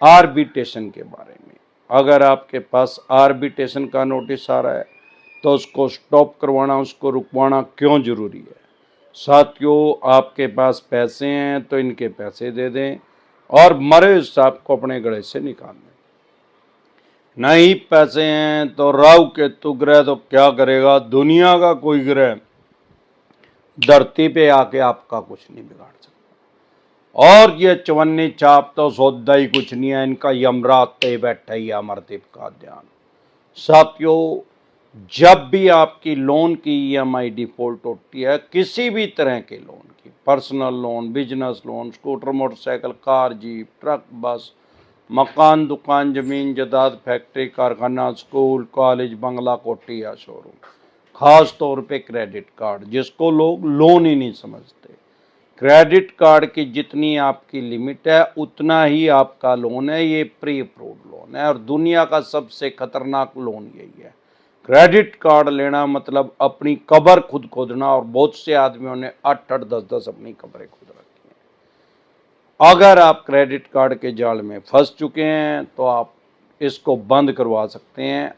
Arbitration के बारे में। अगर आपके पास आर्बिट्रेशन का नोटिस आ रहा है तो उसको स्टॉप करवाना, उसको रुकवाना क्यों जरूरी है। साथियों, आपके पास पैसे हैं तो इनके पैसे दे दें और मरे सांप को अपने गले से निकाल दें। नहीं पैसे हैं तो राहु केतु ग्रह तो क्या करेगा, दुनिया का कोई ग्रह धरती पे आके आपका कुछ नहीं बिगाड़ सकता। और ये चवन्नी चाप तो सौदा ही कुछ नहीं है, इनका यमराज पे बैठा ही अमरदीप का ध्यान। साथियों, जब भी आपकी लोन की ईएमआई डिफॉल्ट होती है, किसी भी तरह के लोन की, personal loan, business loan, scooter, motorcycle, car, jeep, truck, बस, मकान, दुकान, जमीन, जायदाद, फैक्ट्री, कारखाना, स्कूल, कॉलेज, बंगला, कोठी या शोरूम, खास तौर पे क्रेडिट कार्ड, जिसको लोग लोन ही नहीं समझते। क्रेडिट कार्ड की जितनी आपकी लिमिट है उतना ही आपका लोन है। ये प्री अप्रूव्ड लोन है और दुनिया का सबसे खतरनाक लोन यही है। क्रेडिट कार्ड लेना मतलब अपनी कब्र खुद खोदना, और बहुत से आदमियों ने 8-8, 10-10 अपनी कब्रें खुद रखी हैं। अगर आप क्रेडिट कार्ड के जाल में फंस चुके हैं तो आप इसको बंद करवा सकते हैं।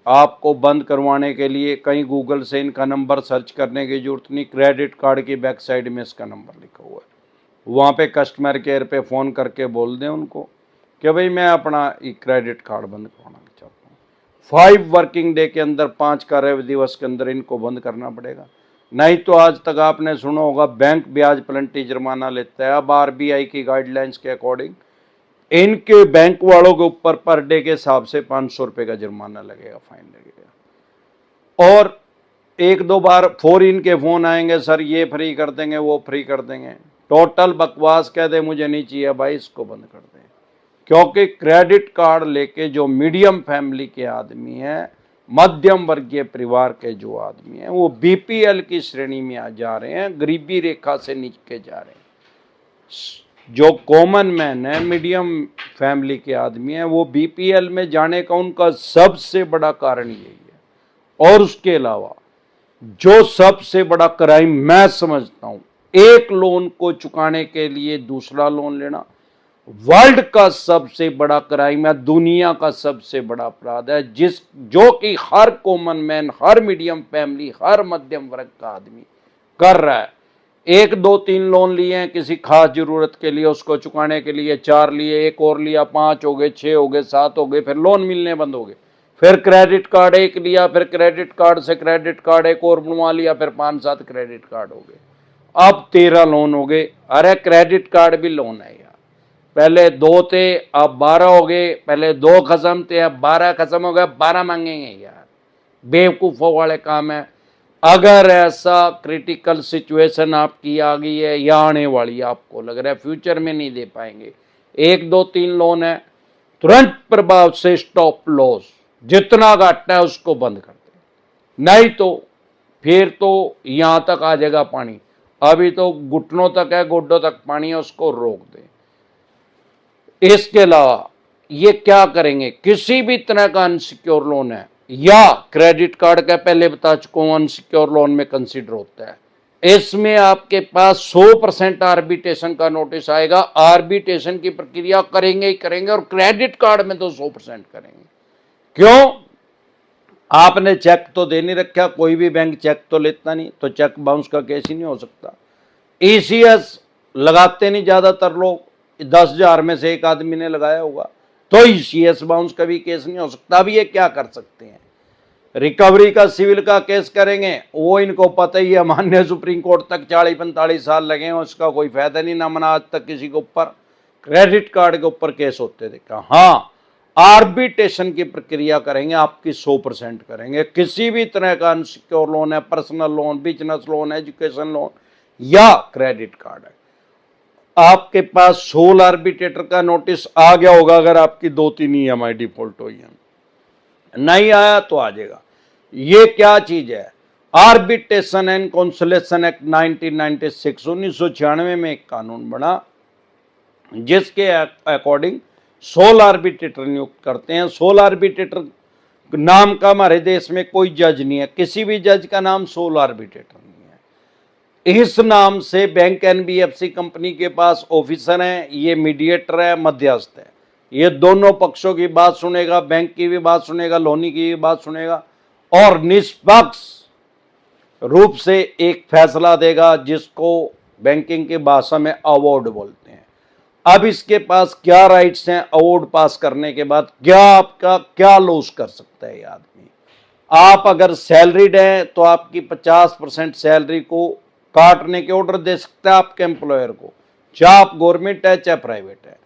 आपको बंद करवाने के लिए कहीं गूगल से इनका नंबर सर्च करने की जरूरत नहीं, क्रेडिट कार्ड की बैक साइड में इसका नंबर लिखा हुआ है। वहाँ पे कस्टमर केयर पे फ़ोन करके बोल दें उनको कि भाई मैं अपना क्रेडिट कार्ड बंद करवाना चाहता हूँ। 5 वर्किंग डे के अंदर, 5 कार्य दिवस के अंदर इनको बंद करना पड़ेगा। नहीं तो आज तक आपने सुना होगा बैंक ब्याज प्लंटी जुर्माना लेता है। अब आरबीआई की गाइडलाइंस के अकॉर्डिंग इनके बैंक वालों के ऊपर पर डे के हिसाब से 500 रुपये का जुर्माना लगेगा, फाइन लगेगा। और 1-2 बार फॉरिन के फोन आएंगे, सर ये फ्री कर देंगे, वो फ्री कर देंगे। टोटल बकवास, कह दे मुझे नहीं चाहिए भाई, इसको बंद कर दें। क्योंकि क्रेडिट कार्ड लेके जो मीडियम फैमिली के आदमी हैं, मध्यम वर्गीय परिवार के जो आदमी हैं, वो बीपीएल की श्रेणी में आ जा रहे हैं, गरीबी रेखा से नीचे जा रहे हैं। जो कॉमन मैन है, मीडियम फैमिली के आदमी हैं, वो बीपीएल में जाने का उनका सबसे बड़ा कारण यही है। और उसके अलावा जो सबसे बड़ा क्राइम मैं समझता हूं, एक लोन को चुकाने के लिए दूसरा लोन लेना वर्ल्ड का सबसे बड़ा क्राइम है, दुनिया का सबसे बड़ा अपराध है, जो कि हर कॉमन मैन, हर मीडियम फैमिली, हर मध्यम वर्ग का आदमी कर रहा है। 1, 2, 3 लोन लिए हैं किसी खास जरूरत के लिए, उसको चुकाने के लिए 4 लिए, एक और लिया, 5 हो गए, 6 हो गए, 7 हो गए, फिर लोन मिलने बंद हो गए। फिर क्रेडिट कार्ड एक लिया, फिर क्रेडिट कार्ड से क्रेडिट कार्ड एक और बनवा लिया, फिर 5-7 क्रेडिट कार्ड हो गए, अब 13 लोन हो गए। अरे क्रेडिट कार्ड भी लोन है यार। पहले 2 थे, अब 12 हो गए। पहले 2 खत्म थे, अब 12 खत्म हो गए, 12 मांगेंगे यार। बेवकूफों वाले काम है। अगर ऐसा क्रिटिकल सिचुएशन आपकी आ गई है या आने वाली, आपको लग रहा है फ्यूचर में नहीं दे पाएंगे, 1, 2, 3 लोन है, तुरंत प्रभाव से स्टॉप लॉस जितना घाटा है उसको बंद कर दे। नहीं तो फिर तो यहां तक आ जाएगा पानी। अभी तो घुटनों तक है, गोड्डों तक पानी है, उसको रोक दे। इसके अलावा ये क्या करेंगे, किसी भी तरह का अनसिक्योर लोन है या क्रेडिट कार्ड का, पहले बता चुका हूं, अनसिक्योर लोन में कंसीडर होता है। इसमें आपके पास 100% आर्बिट्रेशन का नोटिस आएगा। आर्बिट्रेशन की प्रक्रिया करेंगे ही करेंगे, और क्रेडिट कार्ड में तो 100% करेंगे। क्यों? आपने चेक तो दे नहीं रखा, कोई भी बैंक चेक तो लेता नहीं, तो चेक बाउंस का केस ही नहीं हो सकता। ईसीएस लगाते नहीं ज्यादातर लोग, 10,000 में से एक आदमी ने लगाया होगा, तो ईसीएस बाउंस का भी केस नहीं हो सकता। अब ये क्या कर सकते हैं, रिकवरी का, सिविल का केस करेंगे। वो इनको पता ही है, माननीय सुप्रीम कोर्ट तक 40-45 साल लगे हैं, उसका कोई फायदा नहीं, ना मना आज तक किसी के ऊपर क्रेडिट कार्ड के ऊपर केस होते देखा। हाँ, आर्बिट्रेशन की प्रक्रिया करेंगे, आपकी 100% करेंगे। किसी भी तरह का अनसिक्योर लोन है, personal loan, business loan, education loan या क्रेडिट कार्ड है, आपके पास सोल आर्बिट्रेटर का नोटिस आ गया होगा अगर आपकी 2-3 ईएमआई डिफॉल्ट हुई है। नहीं आया तो आ जाएगा। ये क्या चीज है, आर्बिट्रेशन एंड कॉन्सोलेशन एक्ट 1996, 1996 में एक कानून बना जिसके अकॉर्डिंग सोल आर्बिट्रेटर नियुक्त करते हैं। सोल आर्बिट्रेटर नाम का हमारे देश में कोई जज नहीं है, किसी भी जज का नाम सोल आर्बिट्रेटर नहीं इस नाम से बैंक एनबीएफसी कंपनी के पास ऑफिसर हैं, ये मीडिएटर है, मध्यस्थ है। ये दोनों पक्षों की बात सुनेगा, बैंक की भी बात सुनेगा, लोनी की भी बात सुनेगा और निष्पक्ष रूप से एक फैसला देगा, जिसको बैंकिंग की भाषा में अवार्ड बोलते हैं। अब इसके पास क्या राइट्स हैं अवार्ड पास करने के बाद, क्या आपका क्या लॉस कर सकता है ये आदमी। आप अगर सैलरीड हैं तो आपकी 50% सैलरी को काटने के ऑर्डर दे सकता है आपके एम्प्लॉयर को, चाहे आप गवर्नमेंट है चाहे प्राइवेट है,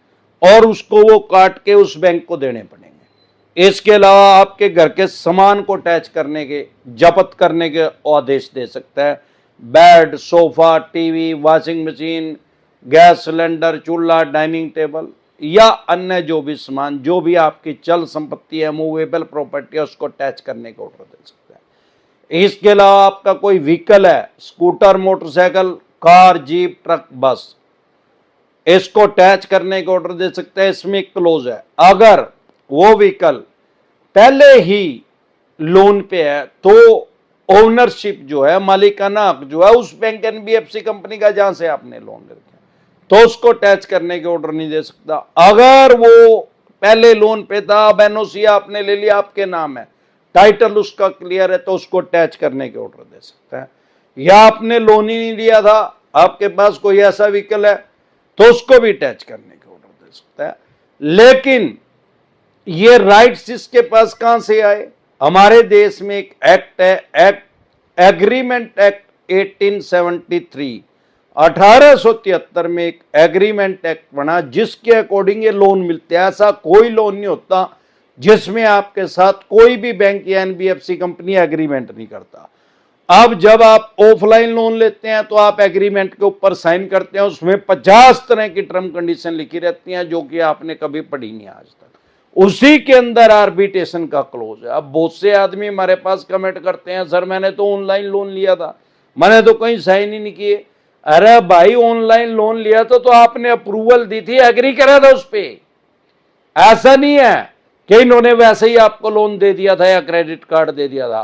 और उसको वो काट के उस बैंक को देने पड़ेंगे। इसके अलावा आपके घर के सामान को टैच करने के, जब्त करने के आदेश दे सकता है। Bed, sofa, TV, washing machine, gas cylinder, चूल्हा, डाइनिंग टेबल या अन्य जो भी सामान, जो भी आपकी चल संपत्ति है, मूवेबल प्रॉपर्टी है, उसको टैच करने का ऑर्डर दे सकता है। इसके अलावा आपका कोई व्हीकल है, scooter, motorcycle, car, jeep, truck, बस, इसको टैच करने का ऑर्डर दे सकता है। इसमें एक क्लोज है, अगर वो व्हीकल पहले ही लोन पे है तो ओनरशिप जो है, मालिकाना हक जो है उस बैंक एनबीएफसी कंपनी का जहां से आपने लोन ले रखा तो उसको टैच करने के ऑर्डर नहीं दे सकता। अगर वो पहले लोन पे था, अब एनओसी आपने ले लिया, आपके नाम है, टाइटल उसका क्लियर है, तो उसको टैच करने के ऑर्डर दे सकता है। या आपने लोन ही नहीं लिया था, आपके पास कोई ऐसा व्हीकल है, तो उसको भी टैच करने के ऑर्डर दे सकता है। लेकिन ये राइट्स इसके पास कहां से आए? हमारे देश में एक एक्ट है, एग्रीमेंट एक्ट 1873, 1873 में एक एग्रीमेंट एक्ट बना, जिसके अकॉर्डिंग ये लोन मिलते हैं। ऐसा कोई लोन नहीं होता जिसमें आपके साथ कोई भी बैंक या एनबीएफसी कंपनी एग्रीमेंट नहीं करता। अब जब आप ऑफलाइन लोन लेते हैं तो आप एग्रीमेंट के ऊपर साइन करते हैं, उसमें 50 तरह की टर्म कंडीशन लिखी रहती हैं, जो कि आपने कभी पढ़ी नहीं आज तक। उसी के अंदर आर्बिट्रेशन का क्लोज है। अब बहुत से आदमी हमारे पास कमेंट करते हैं, सर मैंने तो ऑनलाइन लोन लिया था, मैंने तो कहीं साइन ही नहीं किए। अरे भाई, ऑनलाइन लोन लिया तो आपने अप्रूवल दी थी, एग्री करा था उस पे। ऐसा नहीं है कि इन्होंने वैसे ही आपको लोन दे दिया था या क्रेडिट कार्ड दे दिया था।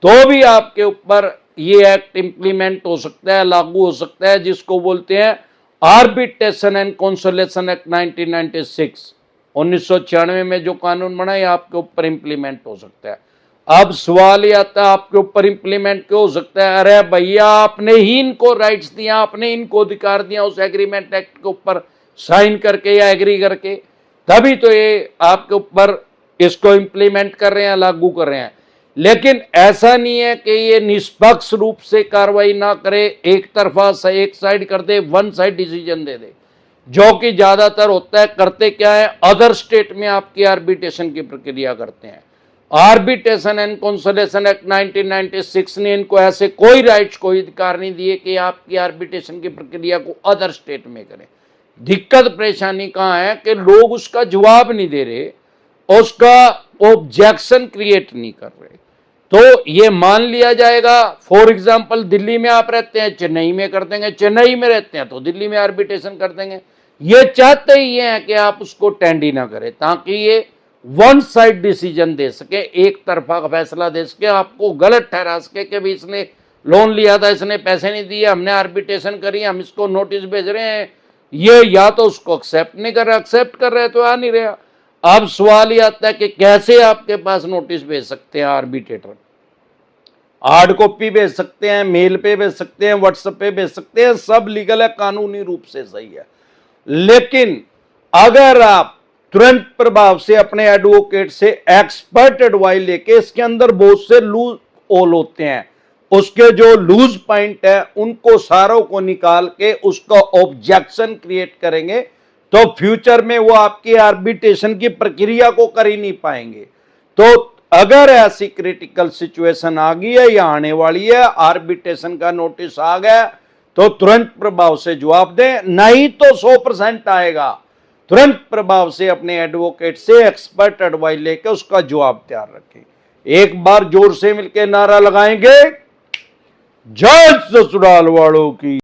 तो भी आपके ऊपर ये एक्ट इंप्लीमेंट हो सकता है, लागू हो सकता है, जिसको बोलते हैं आर्बिट्रेशन एंड कंसोलिडेशन एक्ट 1996। 1996 में जो कानून बना है आपके ऊपर इंप्लीमेंट हो सकता है। अब सवाल ये आता है, आपके ऊपर इंप्लीमेंट क्यों हो सकता है? अरे भैया, आपने ही इनको राइट्स दिया, आपने इनको अधिकार दिया उस एग्रीमेंट एक्ट के ऊपर साइन करके या एग्री करके, तभी तो ये आपके ऊपर इसको इंप्लीमेंट कर रहे हैं, लागू कर रहे हैं। लेकिन ऐसा नहीं है कि ये निष्पक्ष रूप से कार्रवाई ना करे, एक तरफा एक साइड कर दे, वन साइड डिसीजन दे दे, जो कि ज्यादातर होता है। करते क्या है, अदर स्टेट में आपकी आर्बिट्रेशन की प्रक्रिया करते हैं। आर्बिट्रेशन एंड कंसोलिडेशन एक्ट 1996 ने इनको ऐसे कोई राइट्स, कोई अधिकार नहीं दिए कि आपकी आर्बिट्रेशन की प्रक्रिया को अदर स्टेट में करें। दिक्कत परेशानी कहां है कि लोग उसका जवाब नहीं दे रहे, उसका ऑब्जेक्शन क्रिएट नहीं कर रहे। तो ये मान लिया जाएगा, फॉर एग्जाम्पल दिल्ली में आप रहते हैं, चेन्नई में कर देंगे, चेन्नई में रहते हैं तो दिल्ली में आर्बिट्रेशन कर देंगे। ये चाहते ही हैं कि आप उसको टेंडी ना करें, ताकि ये वन साइड डिसीजन दे सके, एक तरफा का फैसला दे सके, आपको गलत ठहरा सके कि भी इसने लोन लिया था, इसने पैसे नहीं दिए, हमने आर्बिट्रेशन करी, हम इसको नोटिस भेज रहे हैं। ये या तो उसको एक्सेप्ट नहीं कर रहा, एक्सेप्ट कर रहे तो आ नहीं रहा। अब सवाल ये आता है कि कैसे आपके पास नोटिस भेज सकते हैं आर्बिट्रेटर? हार्ड कॉपी भेज सकते हैं, मेल पे भेज सकते हैं, व्हाट्सएप पे भेज सकते हैं, सब लीगल है, कानूनी रूप से सही है। लेकिन अगर आप तुरंत प्रभाव से अपने एडवोकेट से एक्सपर्ट एडवाइस लेके, इसके अंदर बहुत से लूज होल होते हैं, उसके जो लूज पॉइंट है उनको सारों को निकाल के उसका ऑब्जेक्शन क्रिएट करेंगे, तो फ्यूचर में वो आपकी आर्बिट्रेशन की प्रक्रिया को कर ही नहीं पाएंगे। तो अगर ऐसी क्रिटिकल सिचुएशन आ गई है या आने वाली है, आर्बिट्रेशन का नोटिस आ गया, तो तुरंत प्रभाव से जवाब दें, नहीं तो 100% आएगा। तुरंत प्रभाव से अपने एडवोकेट से एक्सपर्ट एडवाइस लेकर उसका जवाब तैयार रखें। एक बार जोर से मिलकर नारा लगाएंगे, जय ससुराल वालों की।